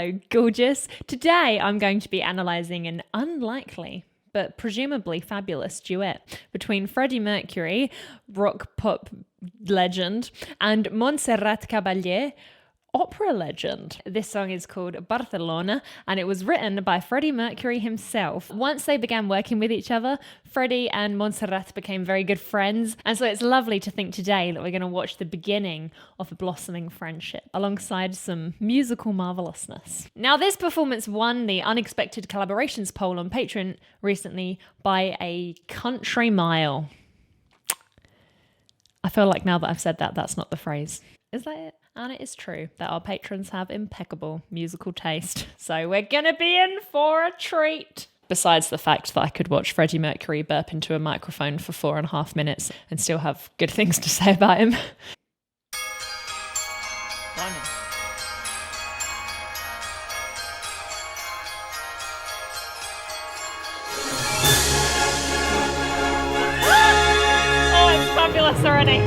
Hello, gorgeous. Today I'm going to be analysing an unlikely but presumably fabulous duet between Freddie Mercury, rock pop legend, and Monserrat Caballé, opera legend. This song is called Barcelona, and it was written by Freddie Mercury himself. Once they began working with each other, Freddie and Montserrat became very good friends, and so it's lovely to think today that we're going to watch the beginning of a blossoming friendship alongside some musical marvelousness. Now, this performance won the Unexpected Collaborations poll on Patreon recently by a country mile. I feel like now that I've said that, that's not the phrase. Is that it? And it is true that our patrons have impeccable musical taste. So we're going to be in for a treat. Besides the fact that I could watch Freddie Mercury burp into a microphone for 4.5 minutes and still have good things to say about him. Oh, it's fabulous already.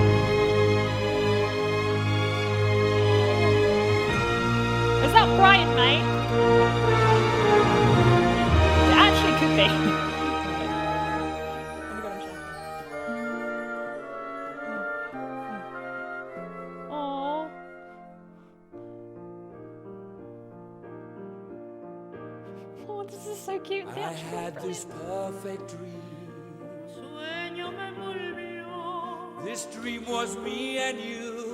Is that Brian, mate? It actually could be. Aww. Oh, this is so cute. I had this perfect dream. This dream was me and you.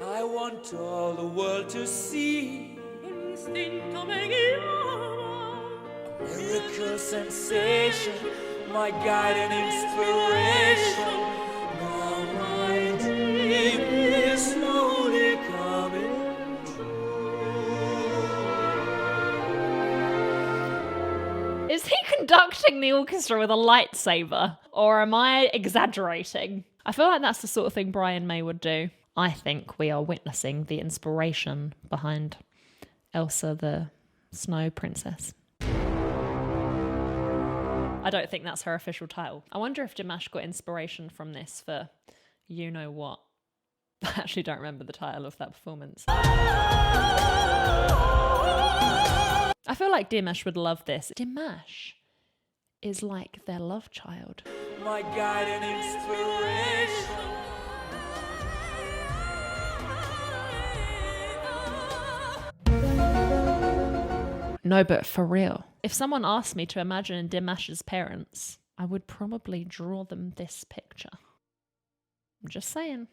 I want all the world to see a miracle sensation, my guide and inspiration. Now my dream is slowly coming true. Is he conducting the orchestra with a lightsaber? Or am I exaggerating? I feel like that's the sort of thing Brian May would do. I think we are witnessing the inspiration behind Elsa the Snow Princess. I don't think that's her official title. I wonder if Dimash got inspiration from this for you know what. I actually don't remember the title of that performance. I feel like Dimash would love this. Dimash is like their love child. My guide and inspiration. No, but for real. If someone asked me to imagine Dimash's parents, I would probably draw them this picture. I'm just saying.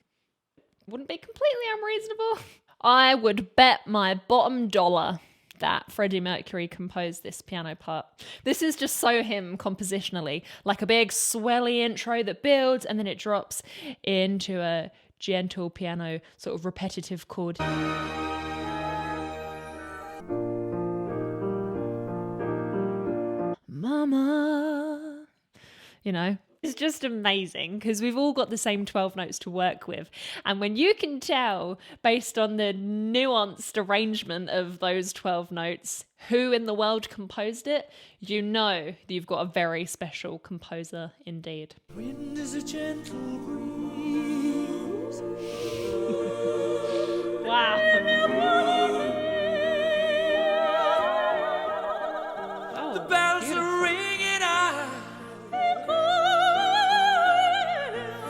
Wouldn't be completely unreasonable. I would bet my bottom dollar that Freddie Mercury composed this piano part. This is just so him compositionally, like a big swelly intro that builds and then it drops into a gentle piano sort of repetitive chord. Mama, you know, it's just amazing because we've all got the same 12 notes to work with. And when you can tell, based on the nuanced arrangement of those 12 notes, who in the world composed it, you know that you've got a very special composer indeed. Wind is a gentle breeze. Wow. The bells are ringing out.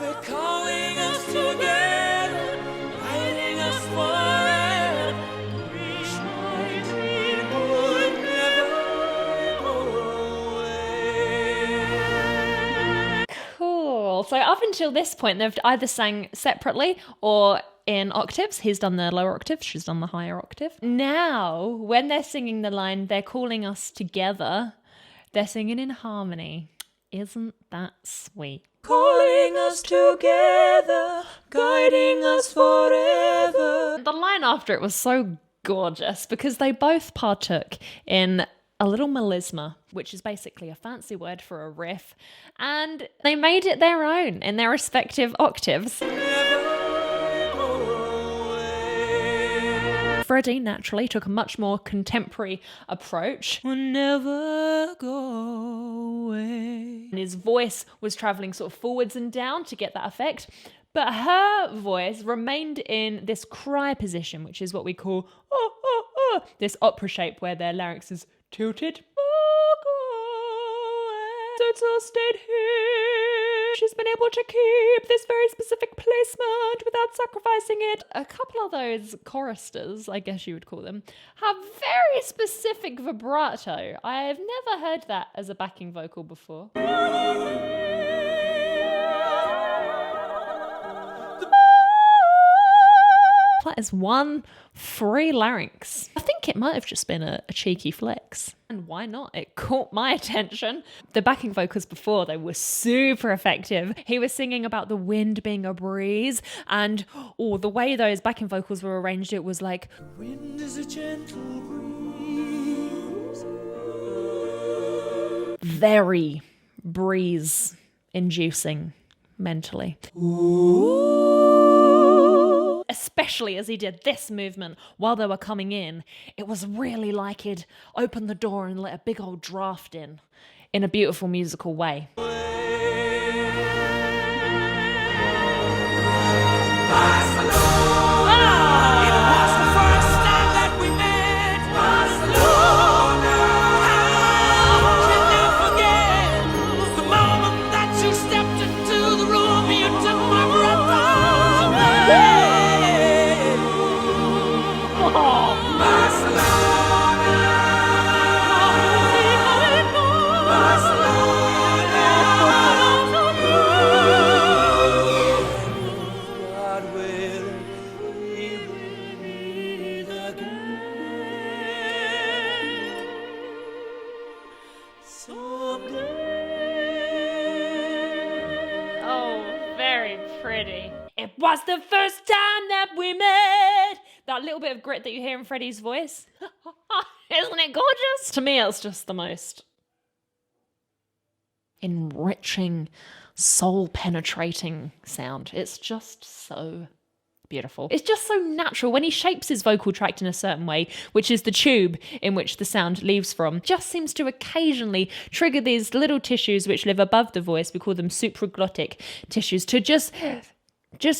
They're calling us together, guiding us forever. Wish my dream would never go away. Cool. So up until this point, they've either sang separately or in octaves. He's done the lower octave, she's done the higher octave. Now, when they're singing the line, they're calling us together, they're singing in harmony. Isn't that sweet? Calling us together, guiding us forever. The line after it was so gorgeous because they both partook in a little melisma, which is basically a fancy word for a riff, and they made it their own in their respective octaves. Freddie naturally took a much more contemporary approach. Will never go away. And his voice was travelling sort of forwards and down to get that effect. But her voice remained in this cry position, which is what we call this opera shape where their larynx is tilted. So it's all stayed here. She's been able to keep this very specific placement without sacrificing it. A couple of those choristers, I guess you would call them, have very specific vibrato. I've never heard that as a backing vocal before. That is one free larynx. I think it might have just been a cheeky flex. And why not? It caught my attention. The backing vocals before, they were super effective. He was singing about the wind being a breeze, and the way those backing vocals were arranged, it was like, Wind is a gentle breeze. very breeze-inducing mentally. Especially as he did this movement while they were coming in. It was really like he'd open the door and let a big old draft in a beautiful musical way. It was the first time that we met. That little bit of grit that you hear in Freddie's voice. Isn't it gorgeous? To me, it's just the most enriching, soul-penetrating sound. It's just so beautiful. It's just so natural when he shapes his vocal tract in a certain way, which is the tube in which the sound leaves from. Just seems to occasionally trigger these little tissues which live above the voice. We call them supraglottic tissues, to just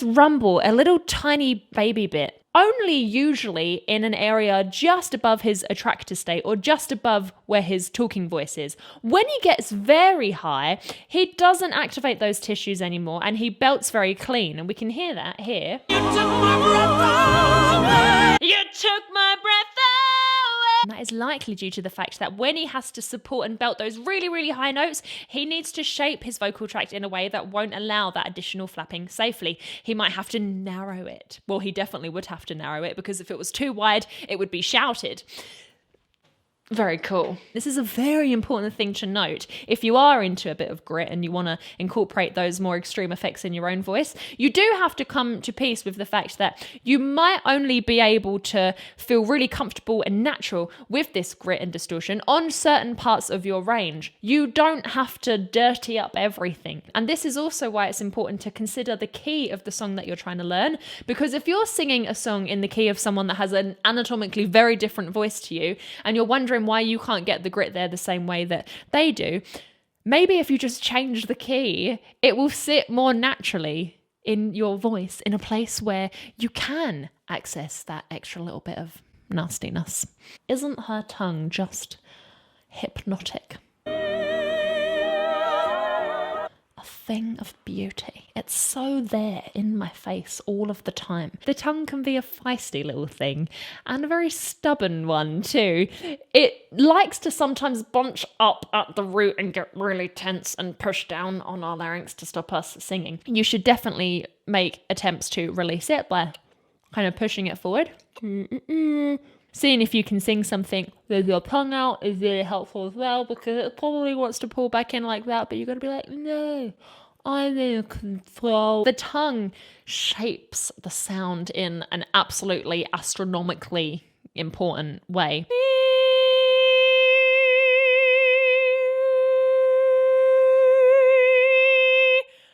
rumble a little tiny baby bit, only usually in an area just above his attractor state or just above where his talking voice is. When he gets very high, he doesn't activate those tissues anymore and he belts very clean, and we can hear that here. You took my breath away. You took my breath away. And that is likely due to the fact that when he has to support and belt those really, really high notes, he needs to shape his vocal tract in a way that won't allow that additional flapping safely. He might have to narrow it. Well, he definitely would have to narrow it, because if it was too wide, it would be shouted. Very cool. This is a very important thing to note. If you are into a bit of grit and you want to incorporate those more extreme effects in your own voice, you do have to come to peace with the fact that you might only be able to feel really comfortable and natural with this grit and distortion on certain parts of your range. You don't have to dirty up everything. And this is also why it's important to consider the key of the song that you're trying to learn, because if you're singing a song in the key of someone that has an anatomically very different voice to you, and you're wondering why you can't get the grit there the same way that they do, maybe if you just change the key, it will sit more naturally in your voice in a place where you can access that extra little bit of nastiness. Isn't her tongue just hypnotic? A thing of beauty. It's so there in my face all of the time. The tongue can be a feisty little thing, and a very stubborn one too. It likes to sometimes bunch up at the root and get really tense and push down on our larynx to stop us singing. You should definitely make attempts to release it by kind of pushing it forward. Seeing if you can sing something with your tongue out is really helpful as well, because it probably wants to pull back in like that, but you've got to be like, no, I'm in control. The tongue shapes the sound in an absolutely astronomically important way.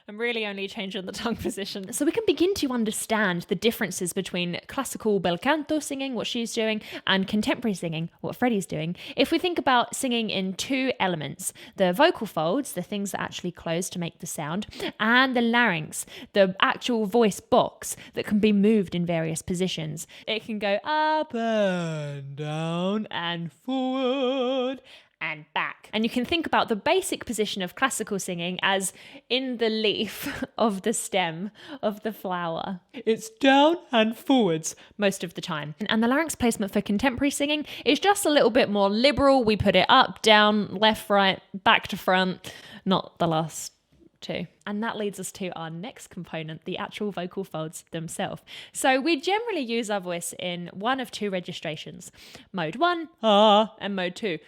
I'm really really only changing the tongue position. So we can begin to understand the differences between classical bel canto singing, what she's doing, and contemporary singing, what Freddie's doing. If we think about singing in two elements, the vocal folds, the things that actually close to make the sound, and the larynx, the actual voice box that can be moved in various positions. It can go up and down and forward and back. And you can think about the basic position of classical singing as in the leaf of the stem of the flower. It's down and forwards most of the time. And the larynx placement for contemporary singing is just a little bit more liberal. We put it up, down, left, right, back to front, not the last two. And that leads us to our next component, the actual vocal folds themselves. So we generally use our voice in one of two registrations, mode 1, ah, and mode 2, ooh.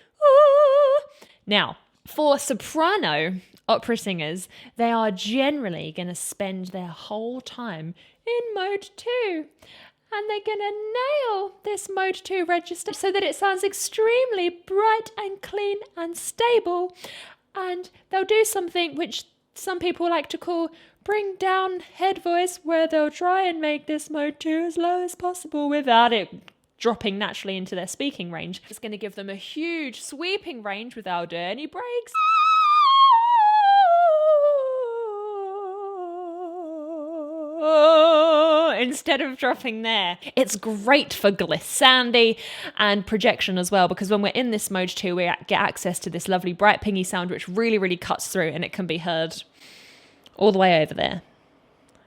Now, for soprano opera singers, they are generally going to spend their whole time in mode 2. And they're going to nail this mode 2 register so that it sounds extremely bright and clean and stable. And they'll do something which some people like to call bring down head voice, where they'll try and make this mode 2 as low as possible without it dropping naturally into their speaking range. It's going to give them a huge sweeping range without any breaks. Instead of dropping there. It's great for glissandi and projection as well, because when we're in this mode 2, we get access to this lovely bright pingy sound which really, really cuts through, and it can be heard all the way over there,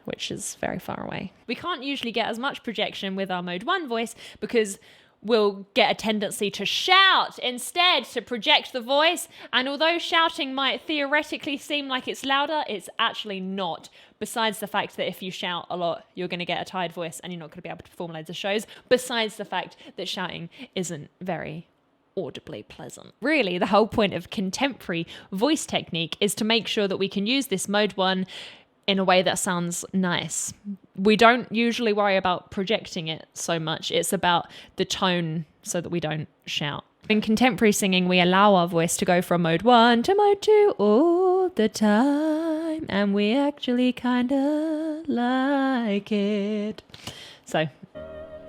which is very far away. We can't usually get as much projection with our mode 1 voice because we'll get a tendency to shout instead, to project the voice. And although shouting might theoretically seem like it's louder, it's actually not. Besides the fact that if you shout a lot, you're going to get a tired voice and you're not going to be able to perform loads of shows. Besides the fact that shouting isn't very audibly pleasant. Really, the whole point of contemporary voice technique is to make sure that we can use this mode 1 in a way that sounds nice. We don't usually worry about projecting it so much. It's about the tone so that we don't shout. In contemporary singing, we allow our voice to go from mode 1 to mode 2 all the time, and we actually kind of like it. So,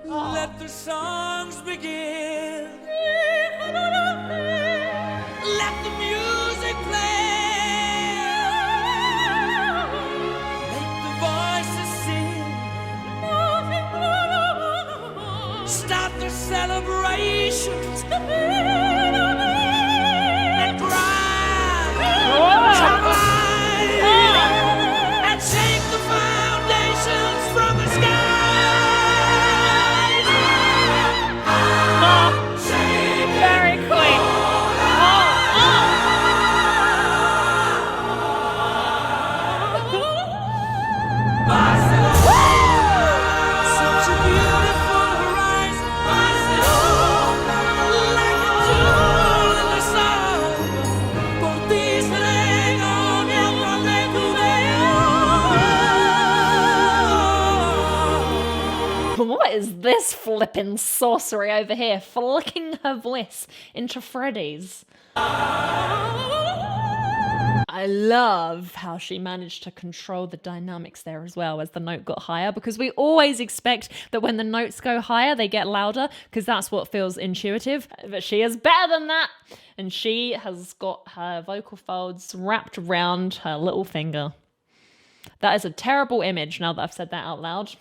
let the songs begin. Let the music play. Let the voices sing. Start the celebrations. And cry. And shake the foundations from the skies. very quaint. Such a beautiful horizon. Like a jewel in the sun. Por ti seré gobierno de tu vida. What is this flippin' sorcery over here? Flicking her voice into Freddie's. I love how she managed to control the dynamics there as well as the note got higher, because we always expect that when the notes go higher, they get louder, because that's what feels intuitive. But she is better than that. And she has got her vocal folds wrapped around her little finger. That is a terrible image now that I've said that out loud.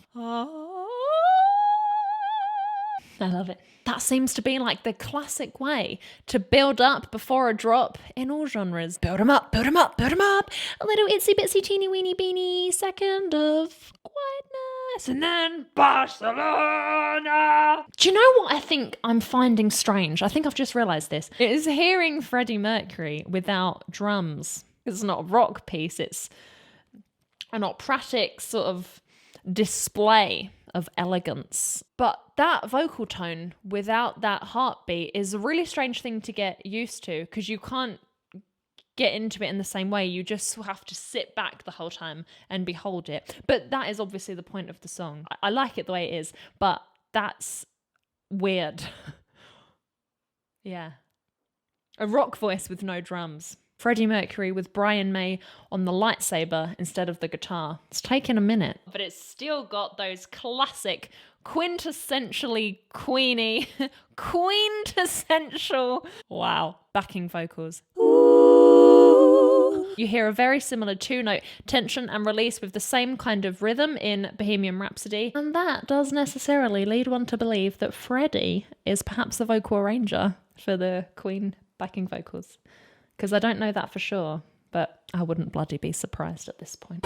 I love it. That seems to be like the classic way to build up before a drop in all genres. Build 'em up, build 'em up, build 'em up. A little itsy bitsy teeny weeny beeny second of quietness. And then Barcelona. Do you know what I think I'm finding strange? I think I've just realised this. It is hearing Freddie Mercury without drums. It's not a rock piece. It's an operatic sort of display of elegance. But that vocal tone without that heartbeat is a really strange thing to get used to, because you can't get into it in the same way. You just have to sit back the whole time and behold it. But that is obviously the point of the song. I like it the way it is, but that's weird. Yeah. A rock voice with no drums. Freddie Mercury with Brian May on the lightsaber instead of the guitar. It's taken a minute, but it's still got those classic, quintessentially queenie, quintessential, wow, backing vocals. You hear a very similar two-note tension and release with the same kind of rhythm in Bohemian Rhapsody. And that does necessarily lead one to believe that Freddie is perhaps the vocal arranger for the Queen backing vocals. Because I don't know that for sure, but I wouldn't bloody be surprised at this point.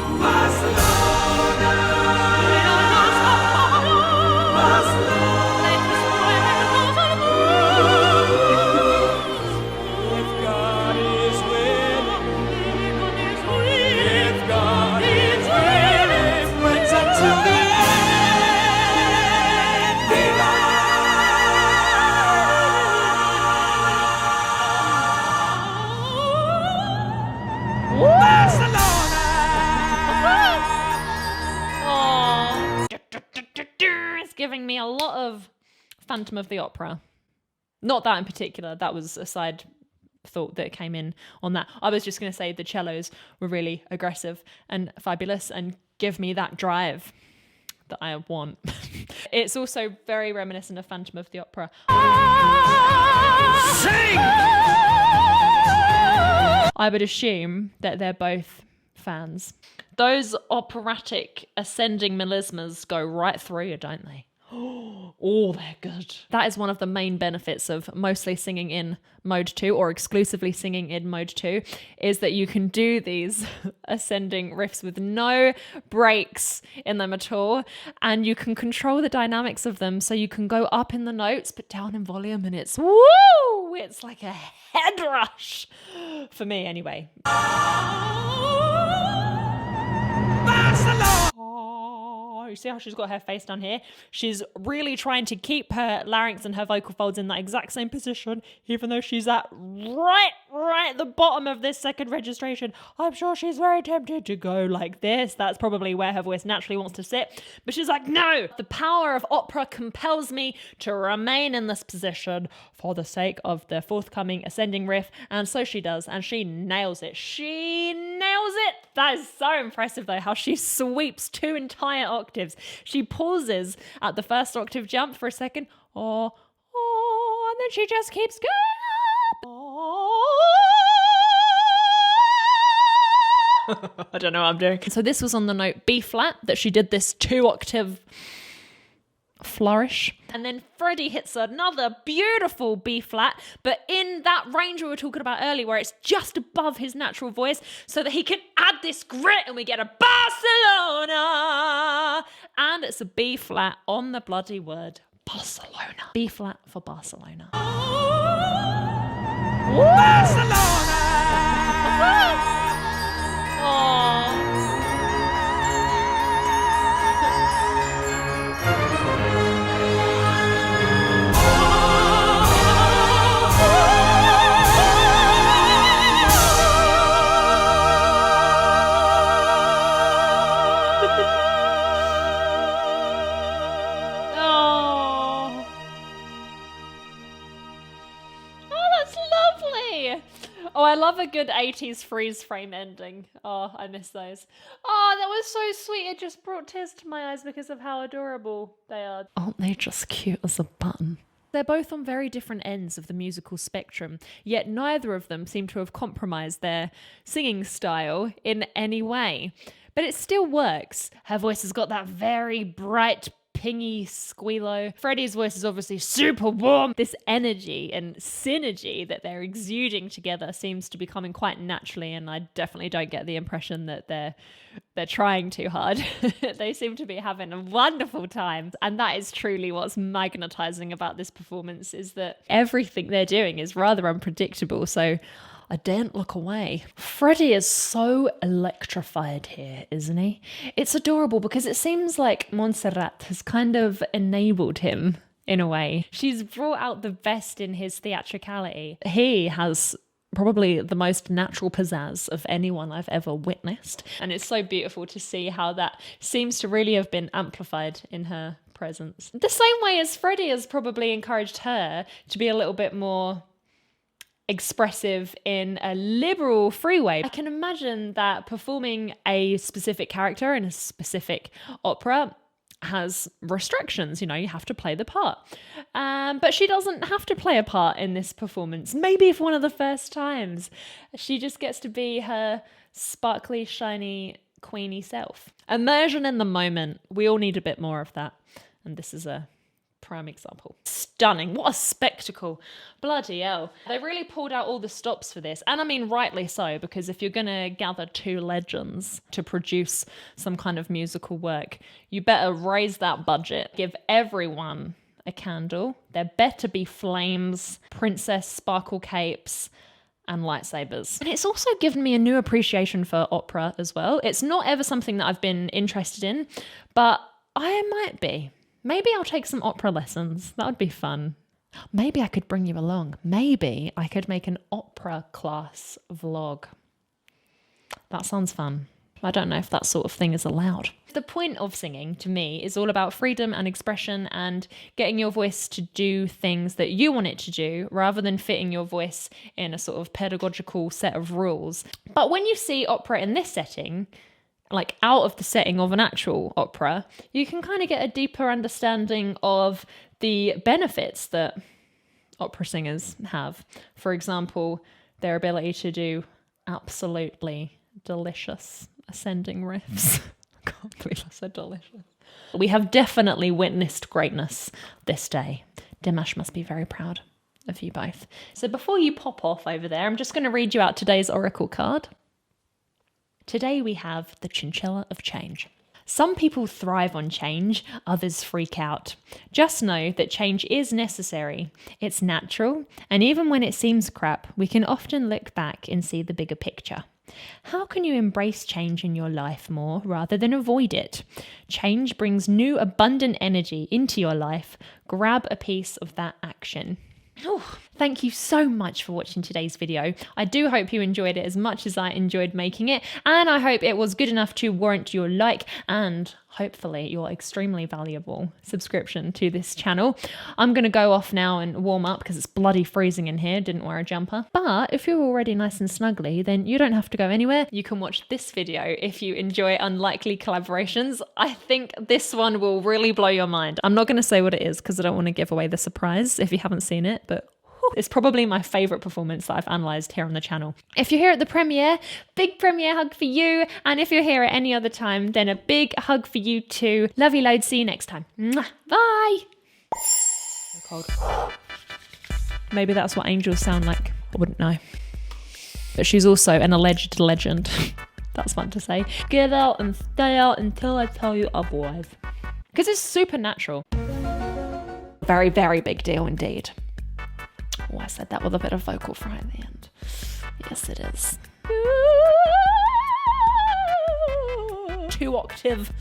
It's giving me a lot of Phantom of the Opera. Not that in particular. That was a side thought that came in on that. I was just going to say the cellos were really aggressive and fabulous and give me that drive that I want. It's also very reminiscent of Phantom of the Opera. Sing! I would assume that they're both fans. Those operatic ascending melismas go right through you, don't they? Oh, they're good. That is one of the main benefits of mostly singing in mode 2 or exclusively singing in mode 2 is that you can do these ascending riffs with no breaks in them at all, and you can control the dynamics of them, so you can go up in the notes but down in volume, and it's woo! It's like a head rush for me anyway. Barcelona! You see how she's got her face down here? She's really trying to keep her larynx and her vocal folds in that exact same position, even though she's at right the bottom of this second registration. I'm sure she's very tempted to go like this. That's probably where her voice naturally wants to sit. But she's like, no! The power of opera compels me to remain in this position for the sake of the forthcoming ascending riff. And so she does, and she nails it. She nails it! That is so impressive though, how she sweeps 2 entire octaves. She pauses at the first octave jump for a second, and then she just keeps going up. I don't know what I'm doing. So this was on the note B flat that she did this 2 octave flourish, and then Freddie hits another beautiful B flat, but in that range we were talking about earlier where it's just above his natural voice, so that he can add this grit and we get a Barcelona, and it's a B flat on the bloody word Barcelona. B flat for Barcelona. Barcelona. Oh, I love a good 80s freeze frame ending. Oh, I miss those. Oh, that was so sweet. It just brought tears to my eyes because of how adorable they are. Aren't they just cute as a button? They're both on very different ends of the musical spectrum, yet neither of them seem to have compromised their singing style in any way. But it still works. Her voice has got that very bright, pingy squealo. Freddie's voice is obviously super warm. This energy and synergy that they're exuding together seems to be coming quite naturally, and I definitely don't get the impression that they're trying too hard. They seem to be having a wonderful time, and that is truly what's magnetizing about this performance, is that everything they're doing is rather unpredictable, so I daren't look away. Freddie is so electrified here, isn't he? It's adorable because it seems like Monserrat has kind of enabled him in a way. She's brought out the best in his theatricality. He has probably the most natural pizzazz of anyone I've ever witnessed. And it's so beautiful to see how that seems to really have been amplified in her presence. The same way as Freddie has probably encouraged her to be a little bit more expressive in a liberal free way. I can imagine that performing a specific character in a specific opera has restrictions, you know, you have to play the part. But she doesn't have to play a part in this performance. Maybe for one of the first times. She just gets to be her sparkly, shiny, queenie self. Immersion in the moment. We all need a bit more of that. And this is a prime example. Stunning. What a spectacle. Bloody hell. They really pulled out all the stops for this. And I mean, rightly so, because if you're going to gather two legends to produce some kind of musical work, you better raise that budget. Give everyone a candle. There better be flames, princess sparkle capes, and lightsabers. And it's also given me a new appreciation for opera as well. It's not ever something that I've been interested in, but I might be. Maybe I'll take some opera lessons. That would be fun. Maybe I could bring you along. Maybe I could make an opera class vlog. That sounds fun. I don't know if that sort of thing is allowed. The point of singing, to me, is all about freedom and expression and getting your voice to do things that you want it to do, rather than fitting your voice in a sort of pedagogical set of rules. But when you see opera in this setting, like out of the setting of an actual opera, you can kind of get a deeper understanding of the benefits that opera singers have. For example, their ability to do absolutely delicious ascending riffs. I can't believe I said delicious. We have definitely witnessed greatness this day. Dimash must be very proud of you both. So before you pop off over there, I'm just going to read you out today's oracle card. Today we have the Chinchilla of Change. Some people thrive on change, others freak out. Just know that change is necessary. It's natural, and even when it seems crap, we can often look back and see the bigger picture. How can you embrace change in your life more rather than avoid it? Change brings new abundant energy into your life. Grab a piece of that action. Oh, thank you so much for watching today's video. I do hope you enjoyed it as much as I enjoyed making it, and I hope it was good enough to warrant your like and hopefully your extremely valuable subscription to this channel. I'm going to go off now and warm up because it's bloody freezing in here. Didn't wear a jumper. But if you're already nice and snuggly, then you don't have to go anywhere. You can watch this video if you enjoy unlikely collaborations. I think this one will really blow your mind. I'm not going to say what it is because I don't want to give away the surprise if you haven't seen it, but it's probably my favourite performance that I've analysed here on the channel. If you're here at the premiere, big premiere hug for you. And if you're here at any other time, then a big hug for you too. Love you loads. See you next time. Mwah. Bye. So cold. Maybe that's what angels sound like. I wouldn't know. But she's also an alleged legend. That's fun to say. Get out and stay out until I tell you otherwise. Because it's supernatural. Very, very big deal indeed. Oh, I said that with a bit of vocal fry at the end. Yes, it is. 2 octave.